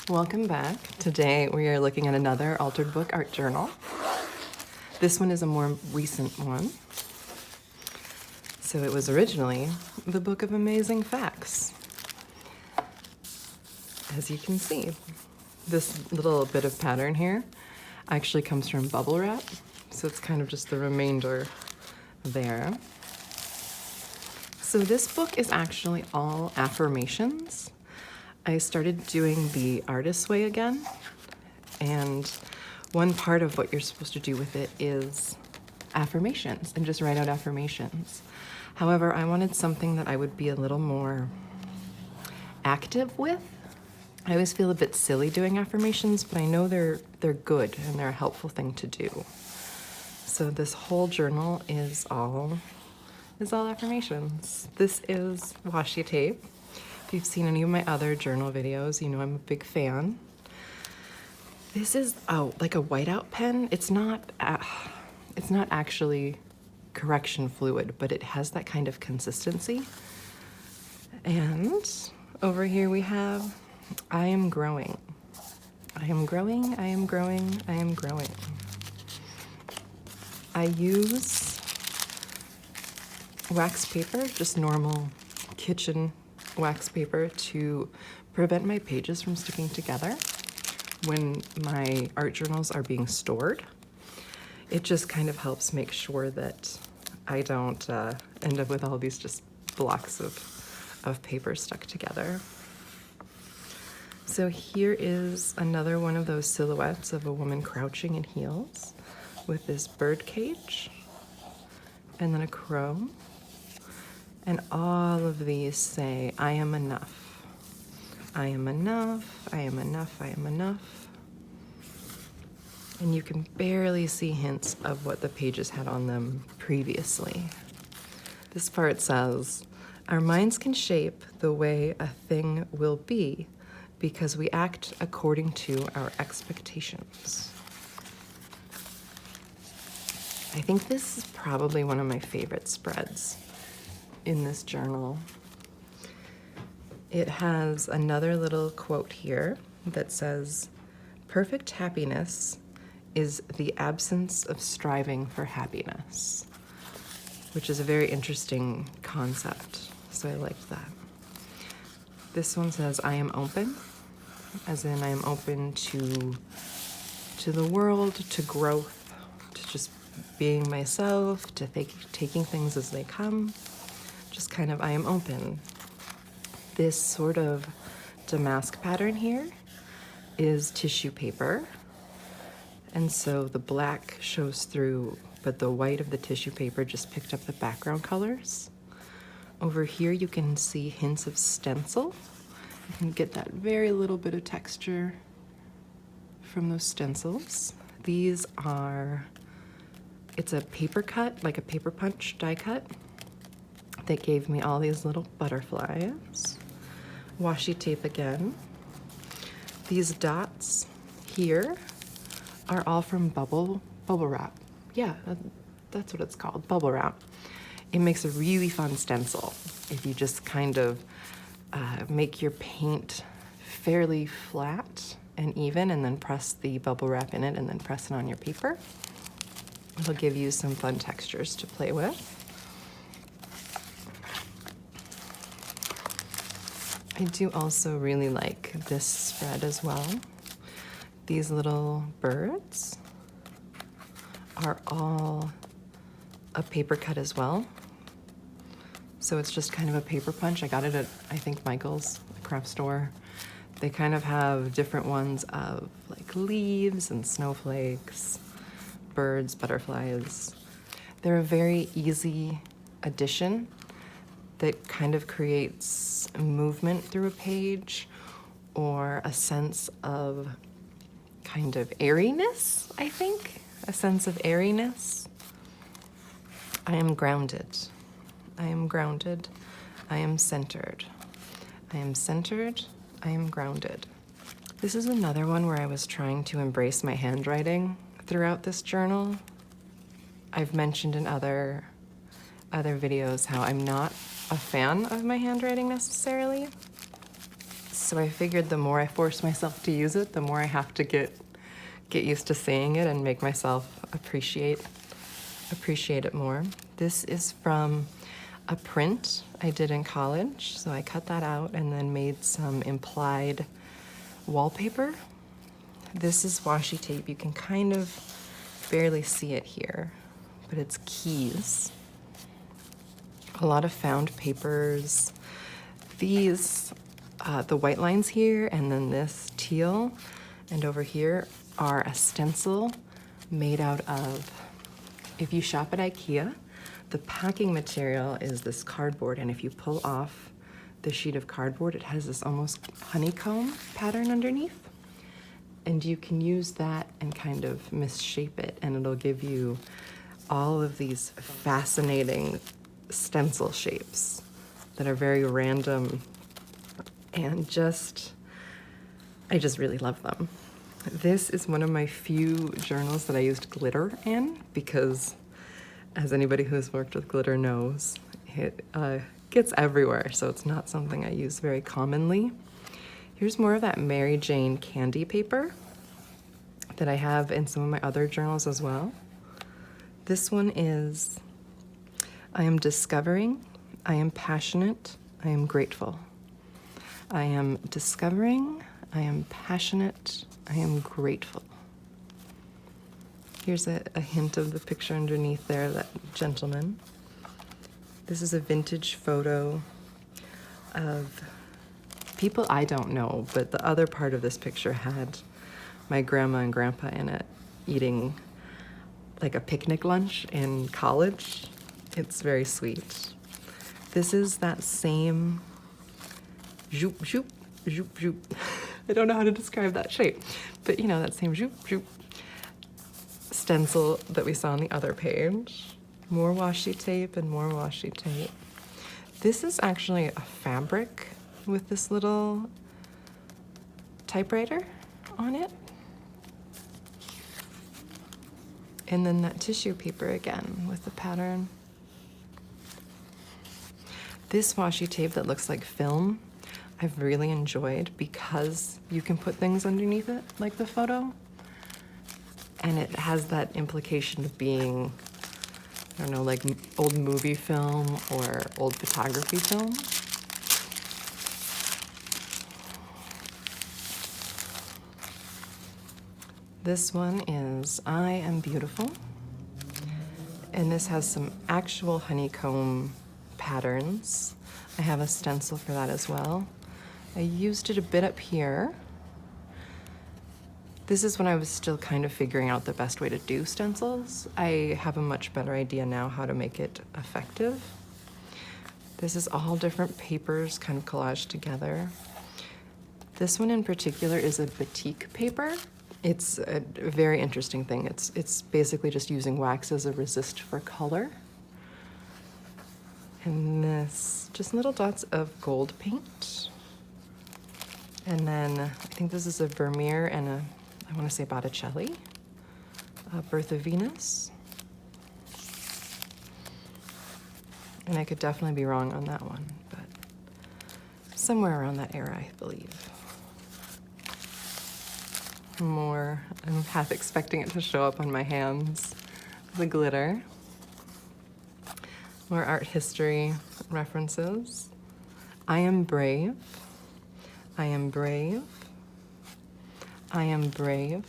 Welcome back. Today we are looking at another altered book art journal. This one is a more recent one. So it was originally the Book of Amazing Facts. As you can see, this little bit of pattern here actually comes from bubble wrap. So it's kind of just the remainder there. So this book is actually all affirmations. I started doing the artist's way again, and one part of what you're supposed to do with it is affirmations and just write out affirmations. However, I wanted something that I would be a little more active with. I always feel a bit silly doing affirmations, but I know they're good and they're a helpful thing to do. So this whole journal is all affirmations. This is washi tape. If you've seen any of my other journal videos, you know I'm a big fan. This is like a whiteout pen. It's not actually correction fluid, but it has that kind of consistency. And over here we have, I am growing. I am growing, I am growing, I am growing. I use wax paper, just normal kitchen wax paper, to prevent my pages from sticking together when my art journals are being stored. It just kind of helps make sure that I don't end up with all these just blocks of paper stuck together. So here is another one of those silhouettes of a woman crouching in heels with this bird cage and then a crow. And all of these say, I am enough. I am enough, I am enough, I am enough. And you can barely see hints of what the pages had on them previously. This part says, our minds can shape the way a thing will be because we act according to our expectations. I think this is probably one of my favorite spreads in this journal. It has another little quote here that says, perfect happiness is the absence of striving for happiness, which is a very interesting concept. So I liked that. This one says, I am open, as in I am open to the world, to growth, to just being myself, to taking things as they come. Just kind of, I am open. This sort of damask pattern here is tissue paper. And so the black shows through, but the white of the tissue paper just picked up the background colors. Over here you can see hints of stencil. You can get that very little bit of texture from those stencils. These are, it's a paper cut, like a paper punch die cut. That gave me all these little butterflies. Washi tape again. These dots here are all from bubble wrap. Yeah, that's what it's called, bubble wrap. It makes a really fun stencil if you just kind of make your paint fairly flat and even, and then press the bubble wrap in it and then press it on your paper. It'll give you some fun textures to play with. I do also really like this spread as well. These little birds are all a paper cut as well. So it's just kind of a paper punch. I got it at, I think, Michael's craft store. They kind of have different ones of like leaves and snowflakes, birds, butterflies. They're a very easy addition that kind of creates movement through a page or a sense of kind of airiness, I think. A sense of airiness. I am grounded. I am grounded. I am centered. I am centered. I am grounded. This is another one where I was trying to embrace my handwriting throughout this journal. I've mentioned in other videos how I'm not a fan of my handwriting necessarily. So I figured the more I force myself to use it, the more I have to get used to seeing it and make myself appreciate it more. This is from a print I did in college. So I cut that out and then made some implied wallpaper. This is washi tape. You can kind of barely see it here, but it's keys. A lot of found papers. These, the white lines here, and then this teal, and over here are a stencil made out of, if you shop at IKEA, the packing material is this cardboard, and if you pull off the sheet of cardboard, it has this almost honeycomb pattern underneath. And you can use that and kind of misshape it, and it'll give you all of these fascinating stencil shapes that are very random, and I just really love them. This is one of my few journals that I used glitter in, because as anybody who's worked with glitter knows, it gets everywhere, so it's not something I use very commonly. Here's more of that Mary Jane candy paper that I have in some of my other journals as well. This one is, I am discovering, I am passionate, I am grateful. I am discovering, I am passionate, I am grateful. Here's a hint of the picture underneath there, that gentleman. This is a vintage photo of people I don't know, but the other part of this picture had my grandma and grandpa in it, eating like a picnic lunch in college. It's very sweet. This is that same zoop, zoop, zoop, zoop. I don't know how to describe that shape, but you know, that same zoop, zoop stencil that we saw on the other page. More washi tape and more washi tape. This is actually a fabric with this little typewriter on it. And then that tissue paper again with the pattern. This washi tape that looks like film, I've really enjoyed because you can put things underneath it, like the photo. And it has that implication of being, I don't know, like old movie film or old photography film. This one is I Am Beautiful, and this has some actual honeycomb patterns. I have a stencil for that as well. I used it a bit up here. This is when I was still kind of figuring out the best way to do stencils. I have a much better idea now how to make it effective. This is all different papers kind of collaged together. This one in particular is a batik paper. It's a very interesting thing. It's basically just using wax as a resist for color. And this, just little dots of gold paint. And then I think this is a Vermeer and a, I want to say Botticelli, Birth of Venus. And I could definitely be wrong on that one, but somewhere around that era, I believe. More, I'm half expecting it to show up on my hands, the glitter. More art history references. I am brave. I am brave. I am brave.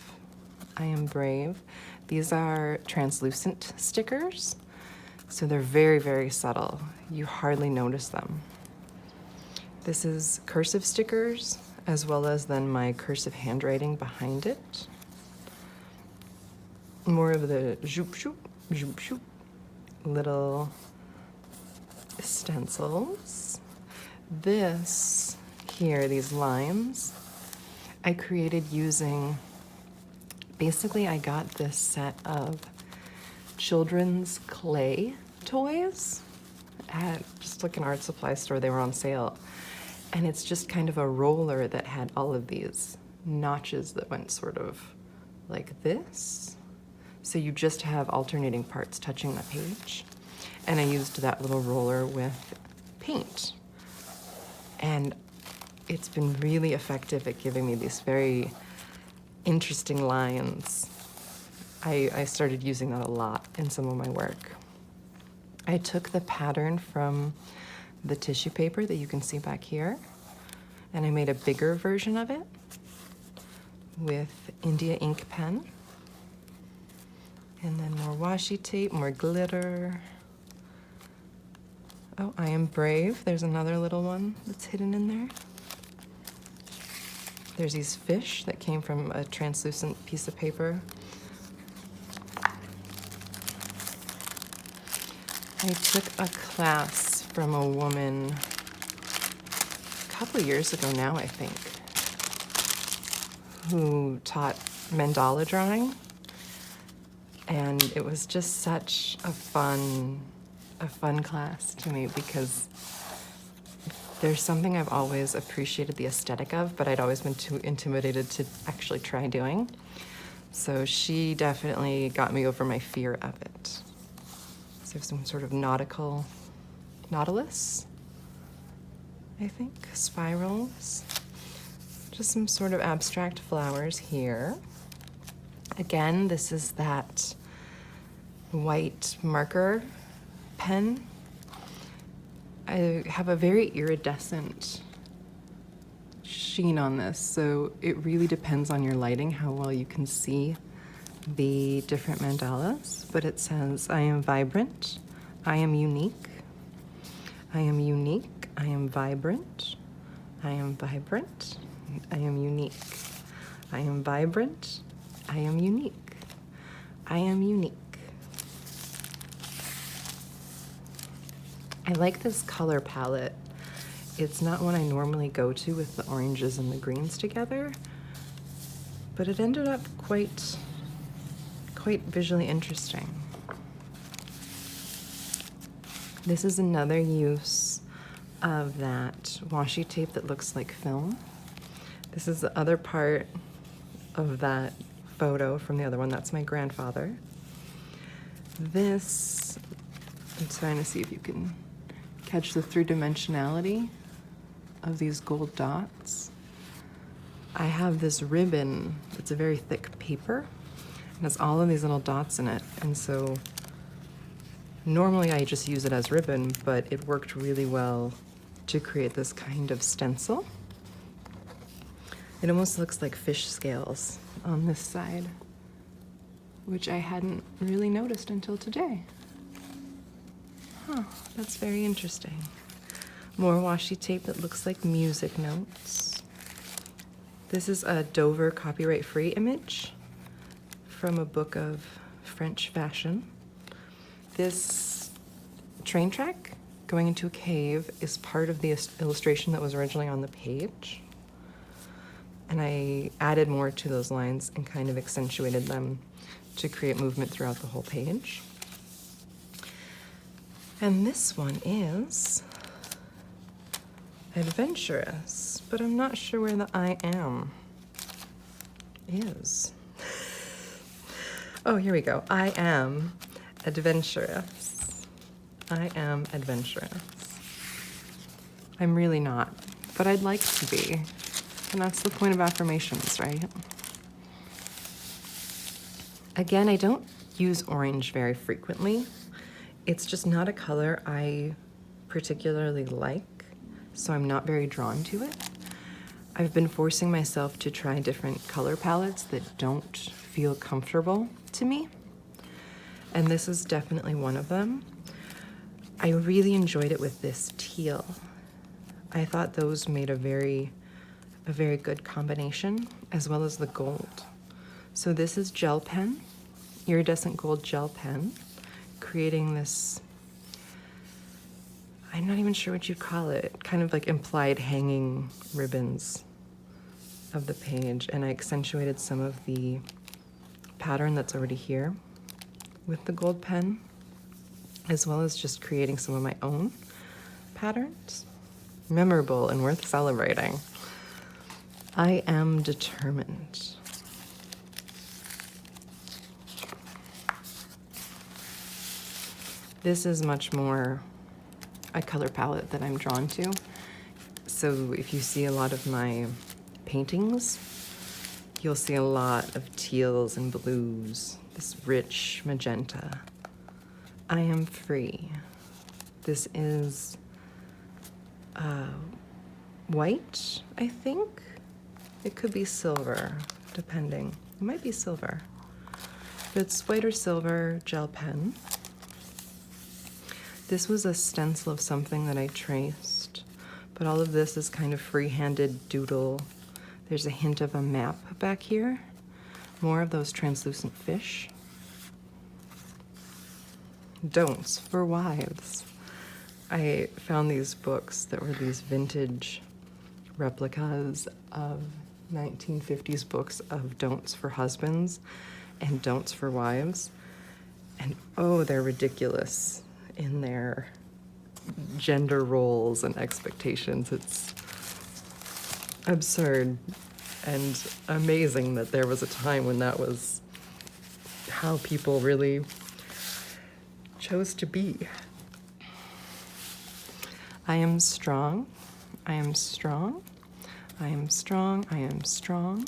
I am brave. These are translucent stickers, so they're very, very subtle. You hardly notice them. This is cursive stickers, as well as then my cursive handwriting behind it. More of the zoop, zoop, zoop, zoop, little stencils. This here, these lines, I created using, basically I got this set of children's clay toys at just like an art supply store. They were on sale. And it's just kind of a roller that had all of these notches that went sort of like this. So you just have alternating parts touching the page. And I used that little roller with paint. And it's been really effective at giving me these very interesting lines. I started using that a lot in some of my work. I took the pattern from the tissue paper that you can see back here, and I made a bigger version of it with India ink pen. And then more washi tape, more glitter. Oh, I am brave. There's another little one that's hidden in there. There's these fish that came from a translucent piece of paper. I took a class from a woman a couple of years ago now, I think, who taught mandala drawing. And it was just such a fun class to me because there's something I've always appreciated the aesthetic of, but I'd always been too intimidated to actually try doing. So she definitely got me over my fear of it. So I have some sort of nautical nautilus, I think, spirals. Just some sort of abstract flowers here. Again, this is that white marker pen. I have a very iridescent sheen on this, so it really depends on your lighting how well you can see the different mandalas. But it says, I am vibrant, I am unique, I am unique, I am vibrant, I am vibrant, I am unique, I am vibrant, I am unique, I am unique. I like this color palette. It's not one I normally go to with the oranges and the greens together, but it ended up quite visually interesting. This is another use of that washi tape that looks like film. This is the other part of that photo from the other one. That's my grandfather. This, I'm trying to see if you can catch the three-dimensionality of these gold dots. I have this ribbon. It's a very thick paper. It has all of these little dots in it. And so normally I just use it as ribbon, but it worked really well to create this kind of stencil. It almost looks like fish scales on this side, which I hadn't really noticed until today. Huh, that's very interesting. More washi tape that looks like music notes. This is a Dover copyright-free image from a book of French fashion. This train track going into a cave is part of the illustration that was originally on the page. And I added more to those lines and kind of accentuated them to create movement throughout the whole page. And this one is adventurous, but I'm not sure where the I am is. Oh, here we go. I am adventurous. I am adventurous. I'm really not, but I'd like to be. And that's the point of affirmations, right? Again, I don't use orange very frequently. It's just not a color I particularly like, so I'm not very drawn to it. I've been forcing myself to try different color palettes that don't feel comfortable to me, and this is definitely one of them. I really enjoyed it with this teal. I thought those made a very good combination, as well as the gold. So this is gel pen, iridescent gold gel pen, creating this, I'm not even sure what you'd call it, kind of like implied hanging ribbons of the page, and I accentuated some of the pattern that's already here with the gold pen, as well as just creating some of my own patterns. Memorable and worth celebrating. I am determined. This is much more a color palette that I'm drawn to. So if you see a lot of my paintings, you'll see a lot of teals and blues, this rich magenta. I am free. This is white, I think. It could be silver, depending. It might be silver. But it's white or silver gel pen. This was a stencil of something that I traced, but all of this is kind of free-handed doodle. There's a hint of a map back here. More of those translucent fish. Don'ts for wives. I found these books that were these vintage replicas of 1950s books of don'ts for husbands and don'ts for wives. And oh, they're ridiculous in their gender roles and expectations. It's absurd and amazing that there was a time when that was how people really chose to be. I am strong. I am strong. I am strong. I am strong.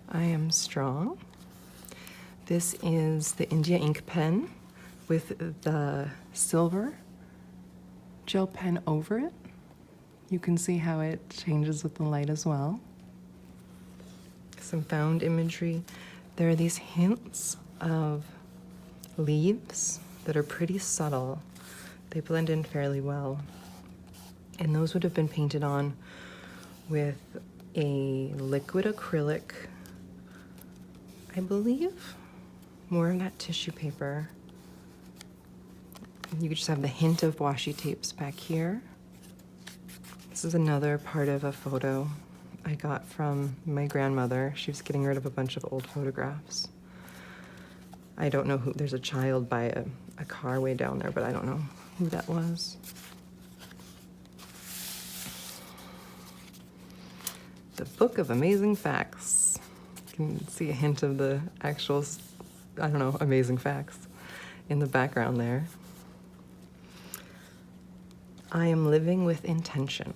I am strong. This is the India ink pen with the silver gel pen over it. You can see how it changes with the light as well. Some found imagery. There are these hints of leaves that are pretty subtle. They blend in fairly well. And those would have been painted on with a liquid acrylic, I believe. More of that tissue paper. You just have the hint of washi tapes back here. This is another part of a photo I got from my grandmother. She was getting rid of a bunch of old photographs. I don't know who, there's a child by a car way down there, but I don't know who that was. The Book of Amazing Facts. You can see a hint of the actual, I don't know, amazing facts in the background there. I am living with intention.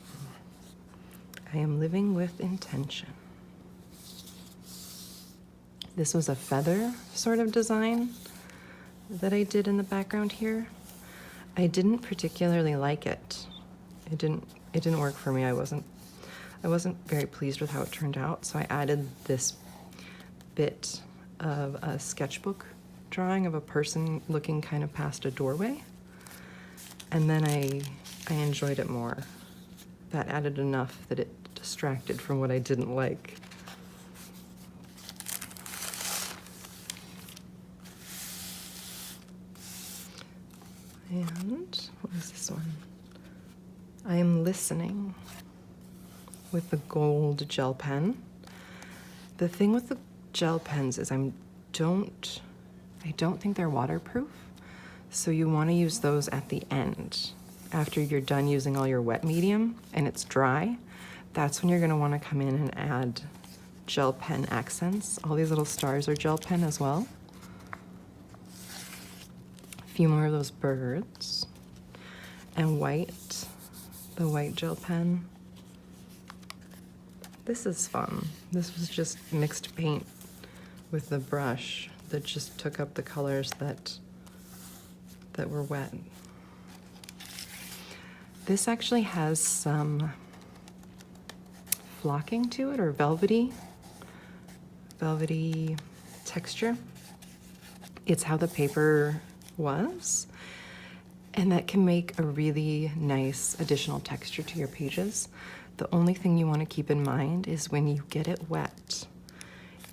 I am living with intention. This was a feather sort of design that I did in the background here. I didn't particularly like it. It didn't work for me. I wasn't very pleased with how it turned out, so I added this bit of a sketchbook drawing of a person looking kind of past a doorway. And then I enjoyed it more. That added enough that it distracted from what I didn't like. And what is this one? I am listening with the gold gel pen. The thing with the gel pens is I don't think they're waterproof. So you want to use those at the end. After you're done using all your wet medium and it's dry, that's when you're going to want to come in and add gel pen accents. All these little stars are gel pen as well. A few more of those birds. And white, the white gel pen. This is fun. This was just mixed paint with the brush that just took up the colors that were wet. This actually has some flocking to it, or velvety texture. It's how the paper was, and that can make a really nice additional texture to your pages. The only thing you want to keep in mind is when you get it wet,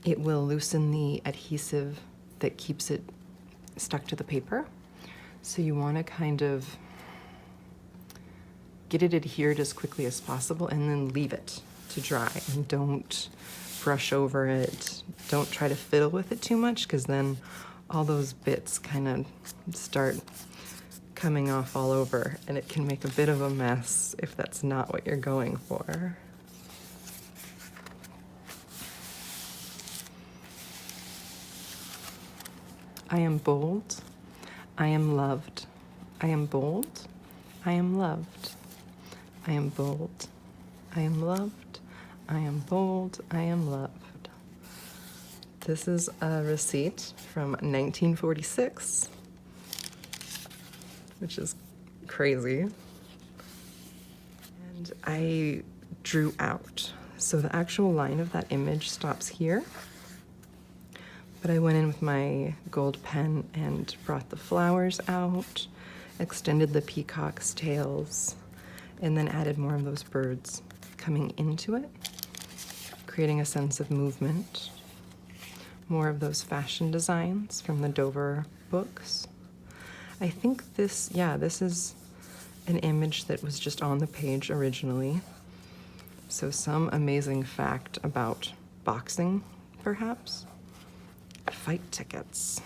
it will loosen the adhesive that keeps it stuck to the paper. So you want to kind of get it adhered as quickly as possible and then leave it to dry, and don't brush over it. Don't try to fiddle with it too much, because then all those bits kind of start coming off all over, and it can make a bit of a mess if that's not what you're going for. I am bold. I am loved. I am bold. I am loved. I am bold. I am loved. I am bold. I am loved. This is a receipt from 1946, which is crazy. And I drew out. So the actual line of that image stops here. But I went in with my gold pen and brought the flowers out, extended the peacock's tails, and then added more of those birds coming into it, creating a sense of movement. More of those fashion designs from the Dover books. I think this is an image that was just on the page originally. So some amazing fact about boxing, perhaps. Fight tickets.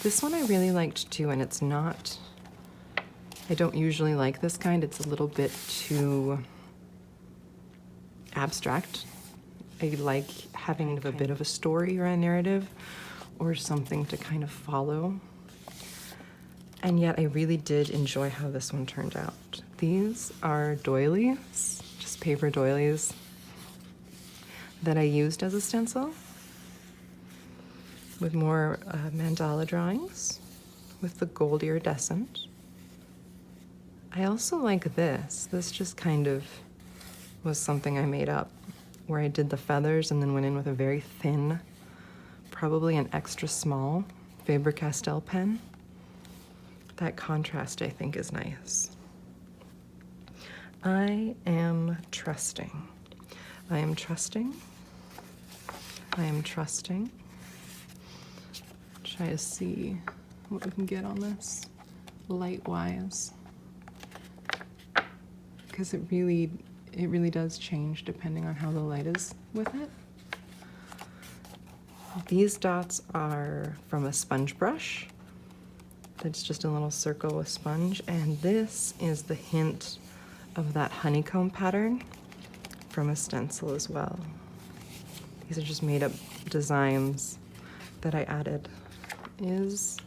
This one I really liked too, and it's not, I don't usually like this kind. It's a little bit too abstract. I like having a bit of a story or a narrative or something to kind of follow. And yet I really did enjoy how this one turned out. These are doilies, just paper doilies that I used as a stencil with more mandala drawings with the gold iridescent. I also like this. This just kind of was something I made up, where I did the feathers and then went in with a very thin, probably an extra small Faber-Castell pen. That contrast, I think, is nice. I am trusting. I am trusting. I am trusting. Try to see what we can get on this light-wise, because it really does change depending on how the light is with it. These dots are from a sponge brush. That's just a little circle with sponge, and this is the hint of that honeycomb pattern from a stencil as well. These are just made up designs that I added. Is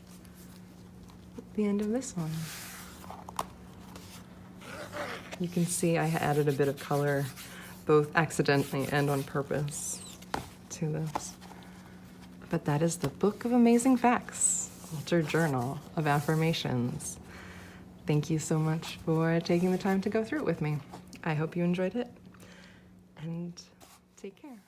the end of this one. You can see I added a bit of color, both accidentally and on purpose, to this. But that is the Book of Amazing Facts, Altered Journal of Affirmations. Thank you so much for taking the time to go through it with me. I hope you enjoyed it, and take care.